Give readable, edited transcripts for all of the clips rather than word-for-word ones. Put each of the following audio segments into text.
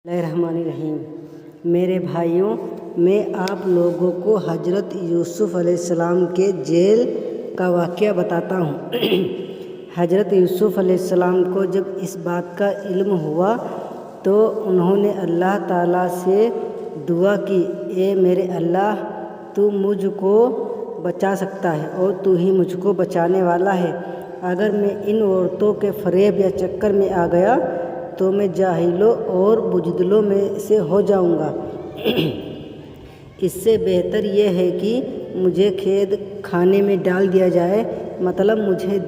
الرحمن میرے بھائیوں، میں آپ لوگوں کو حضرت یوسف علیہ السلام کے جیل کا واقعہ بتاتا ہوں۔ حضرت یوسف علیہ السلام کو جب اس بات کا علم ہوا تو انہوں نے اللہ تعالیٰ سے دعا کی، اے میرے اللہ، تو مجھ کو بچا سکتا ہے اور تو ہی مجھ کو بچانے والا ہے۔ اگر میں ان عورتوں کے فریب یا چکر میں آ گیا تو میں جاہلوں اور بزدلوں میں سے ہو جاؤں گا۔ اس سے بہتر یہ ہے کہ مجھے قید خانے میں ڈال دیا جائے، مطلب مجھے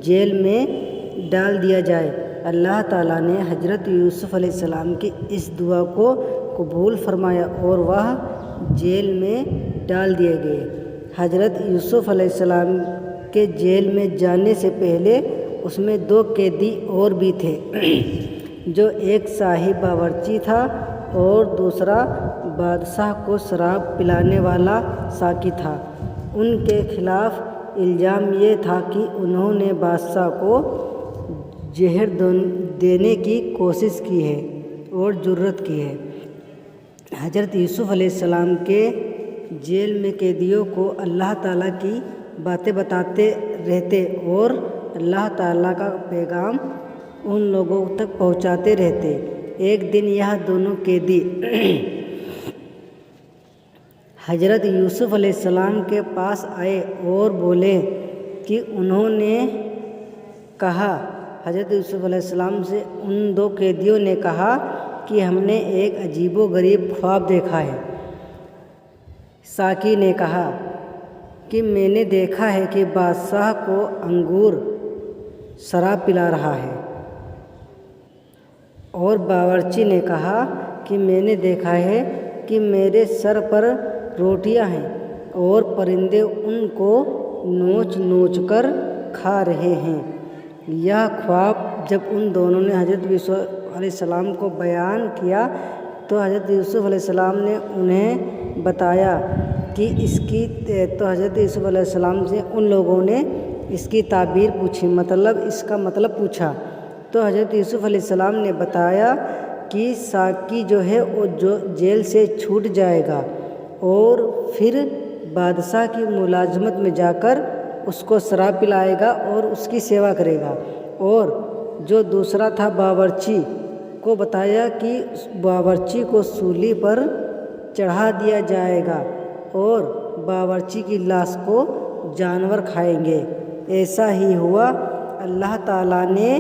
جیل میں ڈال دیا جائے۔ اللہ تعالیٰ نے حضرت یوسف علیہ السلام کی اس دعا کو قبول فرمایا اور وہ جیل میں ڈال دیے گئے۔ حضرت یوسف علیہ السلام کے جیل میں جانے سے پہلے اس میں 2 قیدی اور بھی تھے، جو ایک صاحب باورچی تھا اور دوسرا بادشاہ کو شراب پلانے والا ساقی تھا۔ ان کے خلاف الزام یہ تھا کہ انہوں نے بادشاہ کو زہر دینے کی کوشش کی ہے اور جرات کی ہے۔ حضرت یوسف علیہ السلام کے جیل میں قیدیوں کو اللہ تعالیٰ کی باتیں بتاتے رہتے اور اللہ تعالیٰ کا پیغام ان لوگوں تک پہنچاتے رہتے۔ ایک دن یہ دونوں قیدی حضرت یوسف علیہ السلام کے پاس آئے اور بولے کہ انہوں نے کہا، حضرت یوسف علیہ السلام سے ان 2 قیدیوں نے کہا کہ ہم نے ایک عجیب و غریب خواب دیکھا ہے۔ ساقی نے کہا کہ میں نے دیکھا ہے کہ بادشاہ کو انگور شراب پلا رہا ہے، اور باورچی نے کہا کہ میں نے دیکھا ہے کہ میرے سر پر روٹیاں ہیں اور پرندے ان کو نوچ نوچ کر کھا رہے ہیں۔ یہ خواب جب ان دونوں نے حضرت یوسف علیہ السلام کو بیان کیا تو حضرت یوسف علیہ السلام نے انہیں بتایا کہ حضرت یوسف علیہ السلام سے ان لوگوں نے اس کی تعبیر پوچھی، اس کا مطلب پوچھا تو حضرت یوسف علیہ السلام نے بتایا کہ ساقی جو ہے وہ جیل سے چھوٹ جائے گا اور پھر بادشاہ کی ملازمت میں جا کر اس کو شراب پلائے گا اور اس کی سیوا کرے گا، اور جو دوسرا تھا باورچی کو بتایا کہ باورچی کو سولی پر چڑھا دیا جائے گا اور باورچی کی لاش کو جانور کھائیں گے۔ ایسا ہی ہوا۔ اللہ تعالیٰ نے